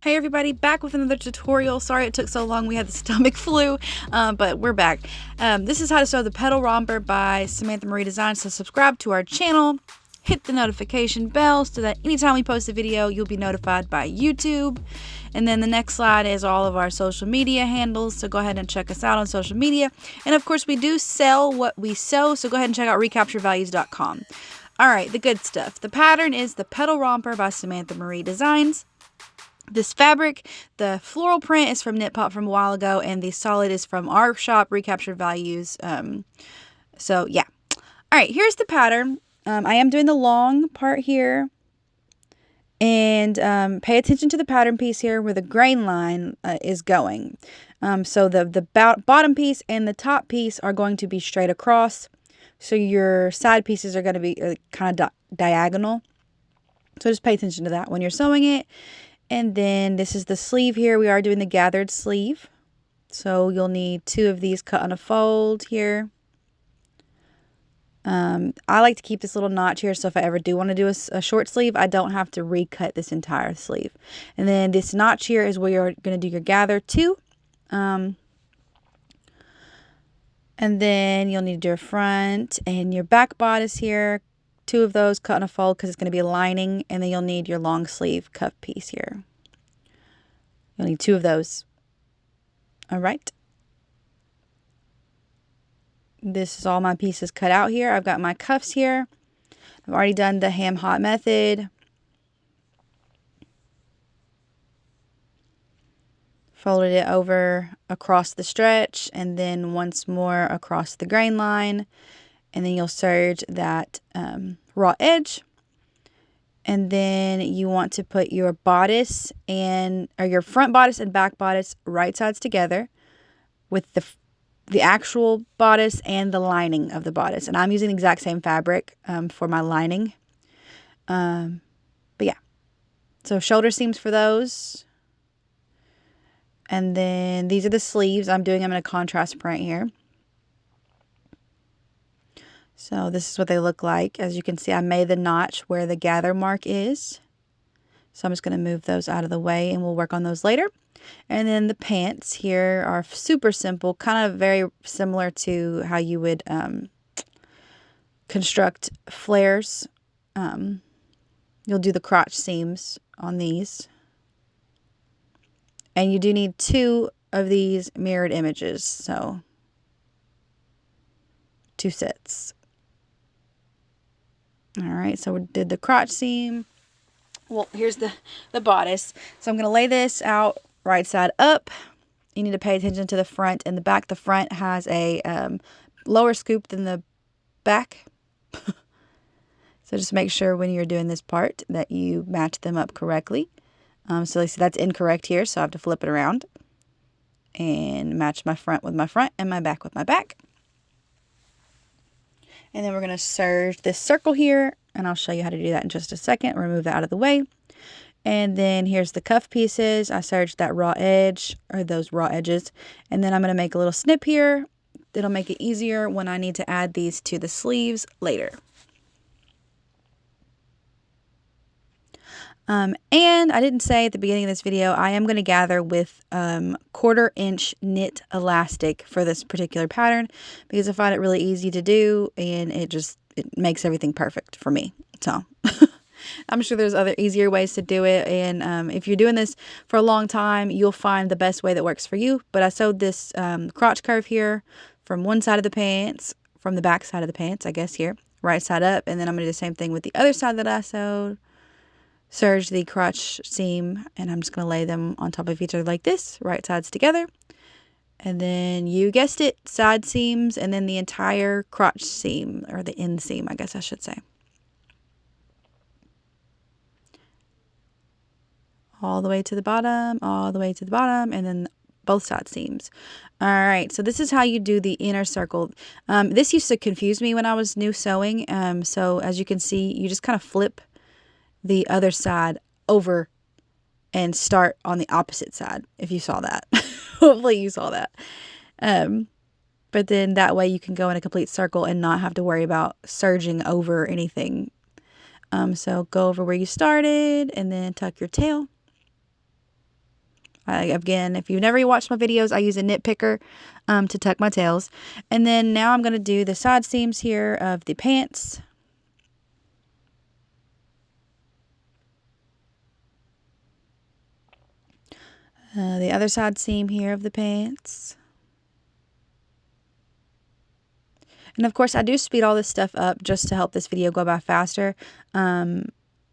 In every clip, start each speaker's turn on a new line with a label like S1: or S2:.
S1: Hey everybody, back with another tutorial. Sorry it took so long, we had the stomach flu, but we're back. This is how to sew the Petal Romper by Samantha Marie Designs. So subscribe to our channel, hit the notification bell so that anytime we post a video, you'll be notified by YouTube. And then the next slide is all of our social media handles, so go ahead and check us out on social media. And of course, we do sell what we sew, so go ahead and check out recapturedvalues.com. Alright, the good stuff. The pattern is the Petal Romper by Samantha Marie Designs. This fabric, the floral print is from Knitpop from a while ago, and the solid is from our shop, Recaptured Values. So yeah. All right, here's the pattern. I am doing the long part here, and pay attention to the pattern piece here where the grain line is going. So the bottom piece and the top piece are going to be straight across. So your side pieces are going to be kind of diagonal. So just pay attention to that when you're sewing it. And then this is the sleeve here. We are doing the gathered sleeve. So you'll need 2 of these cut on a fold here. I like to keep this little notch here, so if I ever do want to do a short sleeve, I don't have to recut this entire sleeve. And then this notch here is where you're going to do your gather too. And then you'll need your front and your back bodice here. 2 of those cut on a fold because it's going to be a lining, and then you'll need your long sleeve cuff piece here. You'll need 2 of those. All right. This is all my pieces cut out here. I've got my cuffs here. I've already done the ham hot method. Folded it over across the stretch and then once more across the grain line. And then you'll serge that raw edge. And then you want to put your bodice or your front bodice and back bodice right sides together with the actual bodice and the lining of the bodice. And I'm using the exact same fabric for my lining. But yeah. So shoulder seams for those. And then these are the sleeves. I'm doing them in a contrast print here. So this is what they look like. As you can see, I made the notch where the gather mark is. So I'm just going to move those out of the way and we'll work on those later. And then the pants here are super simple, kind of very similar to how you would construct flares. You'll do the crotch seams on these. And you do need 2 of these mirrored images, so 2 sets. All right, so we did the crotch seam. Well, here's the bodice. So I'm going to lay this out right side up. You need to pay attention to the front and the back. The front has a lower scoop than the back. So just make sure when you're doing this part that you match them up correctly. So that's incorrect here, so I have to flip it around and match my front with my front and my back with my back. And then we're going to serge this circle here, and I'll show you how to do that in just a second. Remove that out of the way. And then here's the cuff pieces. I serged that raw edge, or those raw edges. And then I'm going to make a little snip here. It'll make it easier when I need to add these to the sleeves later. And I didn't say at the beginning of this video, I am going to gather with 1/4 inch knit elastic for this particular pattern because I find it really easy to do and it makes everything perfect for me. So I'm sure there's other easier ways to do it. And if you're doing this for a long time, you'll find the best way that works for you. But I sewed this crotch curve here from one side of the pants, from the back side of the pants, I guess here, right side up. And then I'm going to do the same thing with the other side that I sewed. Serge the crotch seam, and I'm just going to lay them on top of each other like this, right sides together. And then you guessed it, side seams, and then the entire crotch seam, or the end seam, I guess I should say. All the way to the bottom, all the way to the bottom, and then both side seams. All right, so this is how you do the inner circle. This used to confuse me when I was new sewing. So as you can see, you just kind of flip the other side over and start on the opposite side, if you saw that. Hopefully you saw that. But then that way you can go in a complete circle and not have to worry about serging over anything. So go over where you started and then tuck your tail. Again, if you've never watched my videos, I use a knit picker to tuck my tails. And then now I'm going to do the side seams here of the pants. The other side seam here of the pants. And of course, I do speed all this stuff up just to help this video go by faster.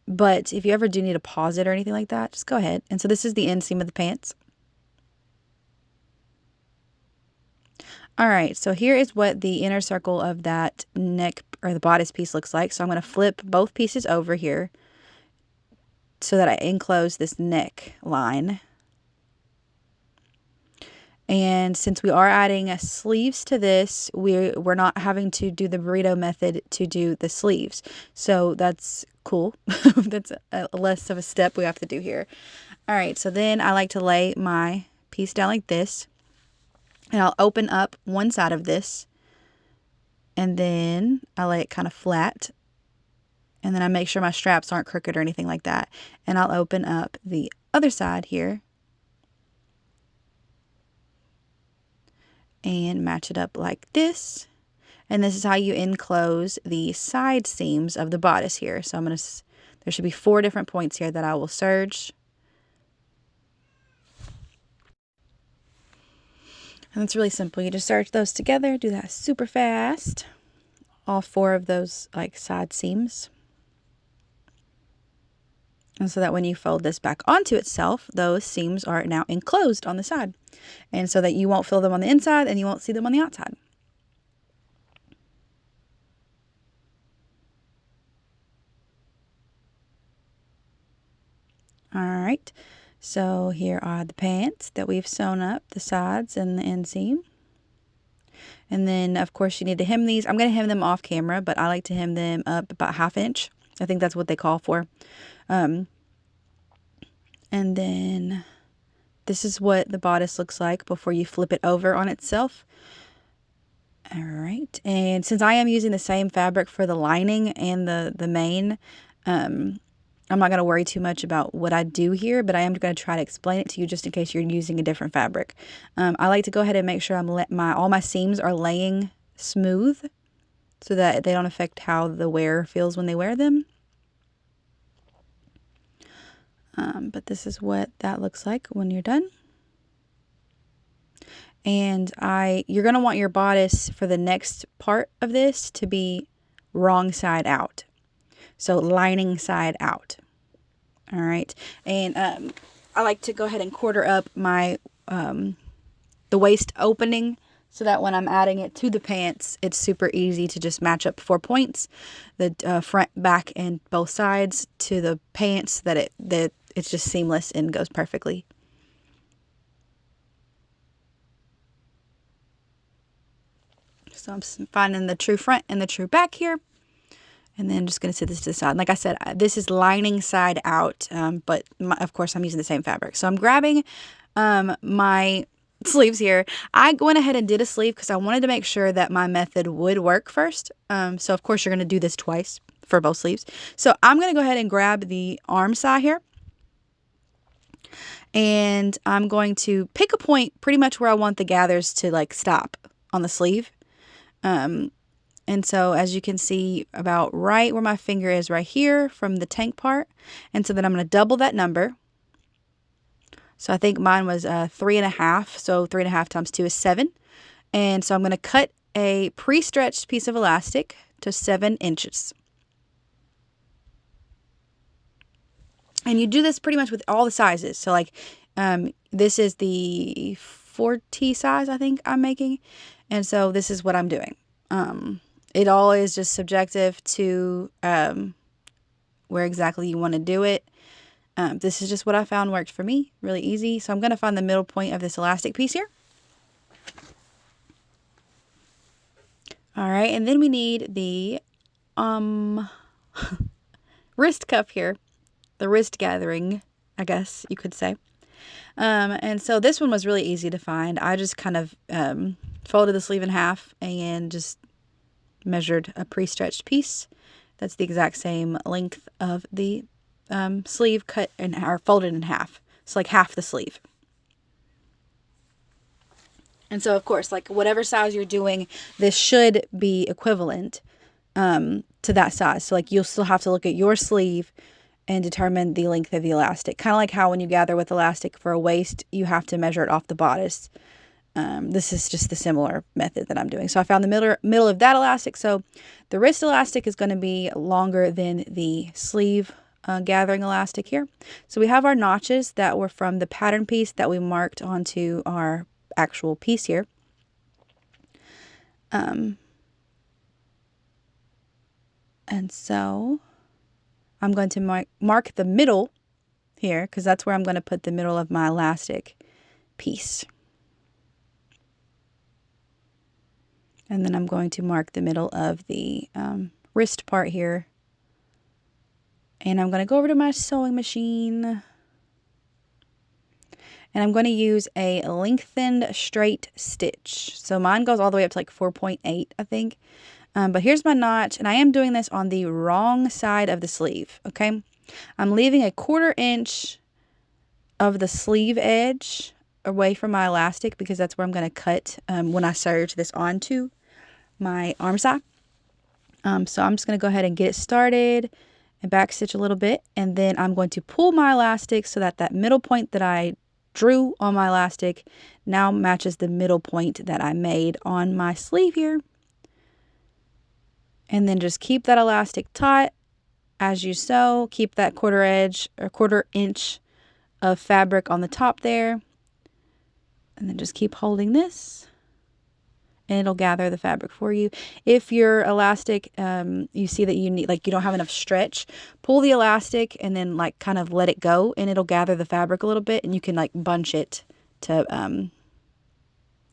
S1: But if you ever do need to pause it or anything like that, just go ahead. And so this is the inseam of the pants. All right, so here is what the inner circle of that neck or the bodice piece looks like. So I'm going to flip both pieces over here so that I enclose this neck line. And since we are adding sleeves to this, we're not having to do the burrito method to do the sleeves. So that's cool. That's less of a step we have to do here. All right, so then I like to lay my piece down like this. And I'll open up one side of this. And then I lay it kind of flat. And then I make sure my straps aren't crooked or anything like that. And I'll open up the other side here. And match it up like this. And this is how you enclose the side seams of the bodice here. So there should be 4 different points here that I will serge. And it's really simple. You just serge those together, do that super fast. All 4 of those like side seams. And so that when you fold this back onto itself, those seams are now enclosed on the side. And so that you won't feel them on the inside and you won't see them on the outside. All right, so here are the pants that we've sewn up, the sides and the inseam. And then, of course, you need to hem these. I'm going to hem them off camera, but I like to hem them up about 1/2 inch. I think that's what they call for. And then this is what the bodice looks like before you flip it over on itself. All right, and since I am using the same fabric for the lining and the main, I'm not going to worry too much about what I do here, but I am going to try to explain it to you just in case you're using a different fabric. I like to go ahead and make sure all my seams are laying smooth so that they don't affect how the wearer feels when they wear them. But this is what that looks like when you're done. And you're going to want your bodice for the next part of this to be wrong side out. So lining side out. All right. And I like to go ahead and quarter up my the waist opening so that when I'm adding it to the pants, it's super easy to just match up 4 points, the front, back, and both sides to the pants, that it's just seamless and goes perfectly. So I'm finding the true front and the true back here. And then just going to sit this to the side. Like I said, this is lining side out, but of course I'm using the same fabric. So I'm grabbing my sleeves here. I went ahead and did a sleeve because I wanted to make sure that my method would work first. So of course you're going to do this twice for both sleeves. So I'm going to go ahead and grab the arm side here. And I'm going to pick a point pretty much where I want the gathers to like stop on the sleeve. And so as you can see, about right where my finger is right here from the tank part. And so then I'm going to double that number. So I think mine was 3.5. So 3.5 times 2 is 7. And so I'm going to cut a pre-stretched piece of elastic to 7 inches. And you do this pretty much with all the sizes. So like this is the 40 size I think I'm making. And so this is what I'm doing. It all is just subjective to where exactly you want to do it. This is just what I found worked for me. Really easy. So I'm going to find the middle point of this elastic piece here. All right. And then we need the wrist cuff here. The wrist gathering, I guess you could say. And so this one was really easy to find. I just kind of folded the sleeve in half and just measured a pre-stretched piece. That's the exact same length of the sleeve cut or folded in half. It's like half the sleeve. And so, of course, like whatever size you're doing, this should be equivalent to that size. So, like, you'll still have to look at your sleeve and determine the length of the elastic. Kind of like how when you gather with elastic for a waist, you have to measure it off the bodice. This is just the similar method that I'm doing. So I found the middle of that elastic. So the wrist elastic is going to be longer than the sleeve gathering elastic here. So we have our notches that were from the pattern piece that we marked onto our actual piece here. And so I'm going to mark the middle here because that's where I'm going to put the middle of my elastic piece. And then I'm going to mark the middle of the wrist part here. And I'm going to go over to my sewing machine. And I'm going to use a lengthened straight stitch. So mine goes all the way up to like 4.8, I think. But here's my notch. And I am doing this on the wrong side of the sleeve, okay? I'm leaving a 1/4 inch of the sleeve edge away from my elastic because that's where I'm going to cut when I serge this onto my arm side. So I'm just going to go ahead and get it started and back stitch a little bit, and then I'm going to pull my elastic so that that middle point that I drew on my elastic now matches the middle point that I made on my sleeve here. And then just keep that elastic taut as you sew. Keep that 1/4 edge or 1/4 inch of fabric on the top there, and then just keep holding this, and it'll gather the fabric for you. If your elastic, you see that you need, like, you don't have enough stretch, pull the elastic and then like kind of let it go, and it'll gather the fabric a little bit, and you can like bunch it to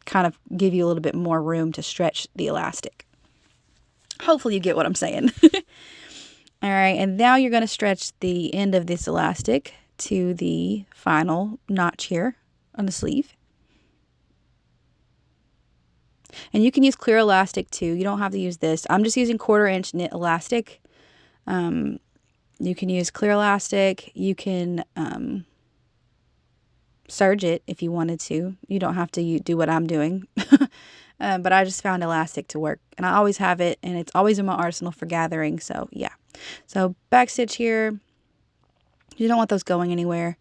S1: kind of give you a little bit more room to stretch the elastic. Hopefully you get what I'm saying. All right, and now you're going to stretch the end of this elastic to the final notch here on the sleeve. And you can use clear elastic too. You don't have to use this. I'm just using 1/4 inch knit elastic. You can use clear elastic. You can serge it if you wanted to. You don't have to do what I'm doing. But I just found elastic to work. And I always have it, and it's always in my arsenal for gathering. So yeah. So back stitch here. You don't want those going anywhere.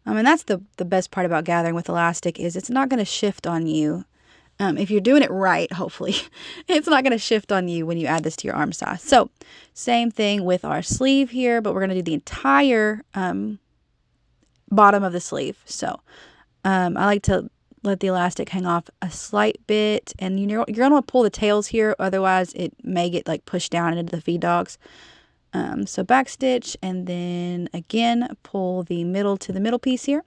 S1: And that's the best part about gathering with elastic is it's not going to shift on you. If you're doing it right, hopefully, it's not going to shift on you when you add this to your arm size. So same thing with our sleeve here, but we're going to do the entire bottom of the sleeve. So I like to let the elastic hang off a slight bit, and you're going to want to pull the tails here, otherwise it may get like pushed down into the feed dogs. So back stitch, and then again pull the middle to the middle piece here.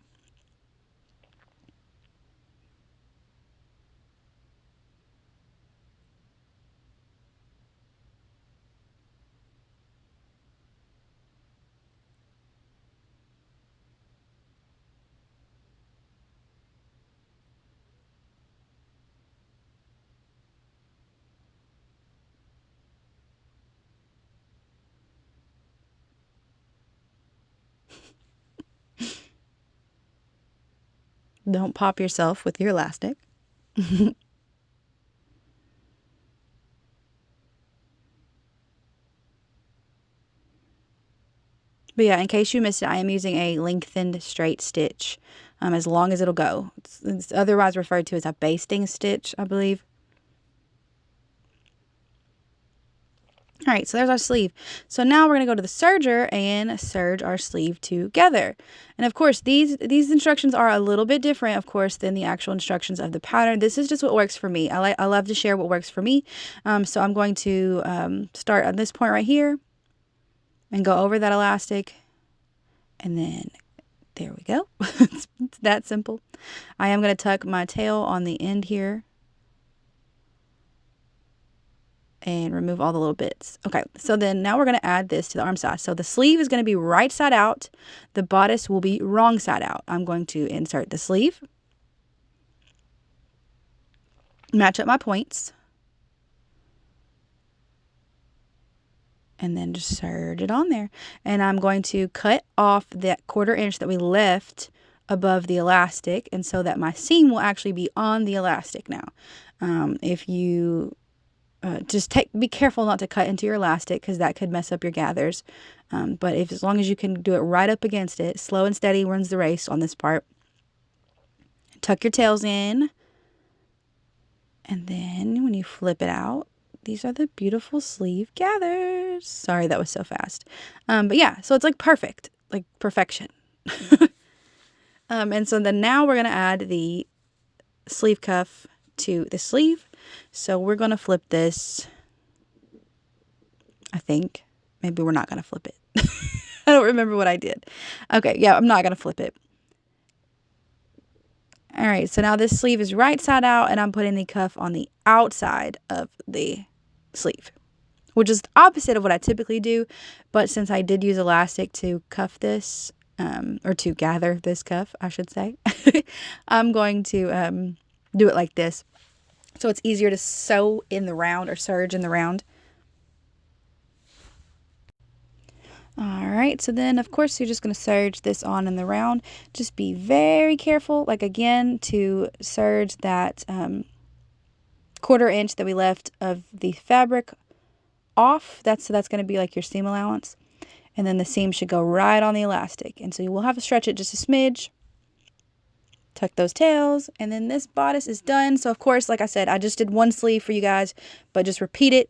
S1: Don't pop yourself with your elastic. But yeah, in case you missed it, I am using a lengthened straight stitch as long as it'll go. It's otherwise referred to as a basting stitch, I believe. All right, so there's our sleeve. So now we're going to go to the serger and serge our sleeve together. And of course, these instructions are a little bit different, of course, than the actual instructions of the pattern. This is just what works for me. I love to share what works for me. So I'm going to start on this point right here and go over that elastic, and then there we go. It's that simple. I am going to tuck my tail on the end here and remove all the little bits. Okay, so then now we're going to add this to the arm size. So the sleeve is going to be right side out. The bodice will be wrong side out. I'm going to insert the sleeve, match up my points, and then just serge it on there. And I'm going to cut off that 1/4 inch that we left above the elastic, and so that my seam will actually be on the elastic now. If you just be careful not to cut into your elastic, because that could mess up your gathers. But as long as you can do it right up against it, slow and steady wins the race on this part. Tuck your tails in, and then when you flip it out, these are the beautiful sleeve gathers. Sorry, that was so fast. But yeah, so it's like perfect, like perfection. And so then now we're going to add the sleeve cuff to the sleeve. So we're going to flip this. I think maybe we're not going to flip it. I don't remember what I did. Okay, yeah, I'm not going to flip it. All right, so now this sleeve is right side out, and I'm putting the cuff on the outside of the sleeve, which is the opposite of what I typically do. But since I did use elastic to cuff this, or to gather this cuff, I should say, I'm going to do it like this. So it's easier to sew in the round or serge in the round. All right, so then of course you're just going to serge this on in the round. Just be very careful, like again, to serge that 1/4 inch that we left of the fabric off. So that's going to be like your seam allowance. And then the seam should go right on the elastic. And so you will have to stretch it just a smidge. Tuck those tails, and then this bodice is done. So of course, like I said, I just did one sleeve for you guys, but just repeat it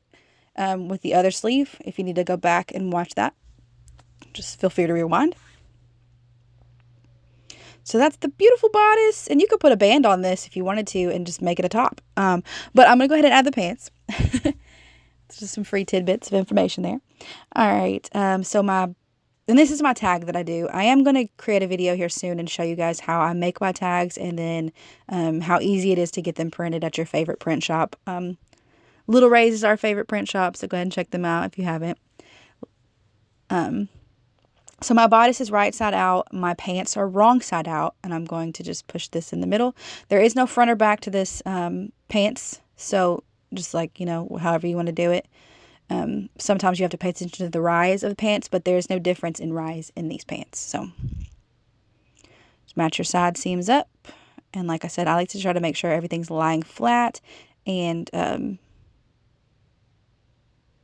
S1: with the other sleeve if you need to go back and watch that. Just feel free to rewind. So that's the beautiful bodice, and you could put a band on this if you wanted to and just make it a top. But I'm going to go ahead and add the pants. It's just some free tidbits of information there. All right, and this is my tag that I do. I am going to create a video here soon and show you guys how I make my tags, and then how easy it is to get them printed at your favorite print shop. Little Rays is our favorite print shop, so go ahead and check them out if you haven't. So my bodice is right side out, my pants are wrong side out, and I'm going to just push this in the middle. There is no front or back to this pants, so just like, however you want to do it. Sometimes you have to pay attention to the rise of the pants, but there's no difference in rise in these pants. So just match your side seams up, and like I said, I like to try to make sure everything's lying flat, and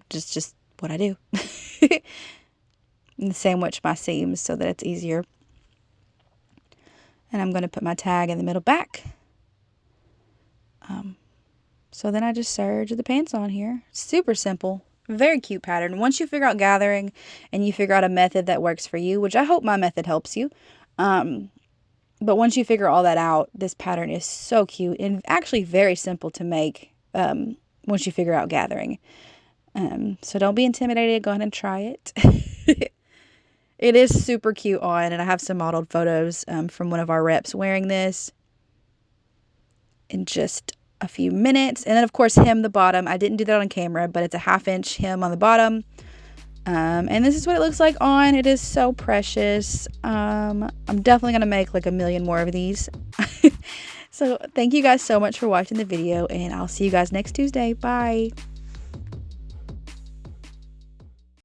S1: just what I do. And sandwich my seams so that it's easier. And I'm going to put my tag in the middle back. So then I just serge the pants on here. Super simple, very cute pattern. Once you figure out gathering and you figure out a method that works for you, which I hope my method helps you. But once you figure all that out, this pattern is so cute and actually very simple to make once you figure out gathering. So don't be intimidated. Go ahead and try it. It is super cute on, and I have some modeled photos from one of our reps wearing this in just a few minutes. And then, of course, hem the bottom. I didn't do that on camera, but it's a 1/2 inch hem on the bottom. And this is what it looks like on. It is so precious. I'm definitely going to make like a million more of these. So thank you guys so much for watching the video, and I'll see you guys next Tuesday. Bye.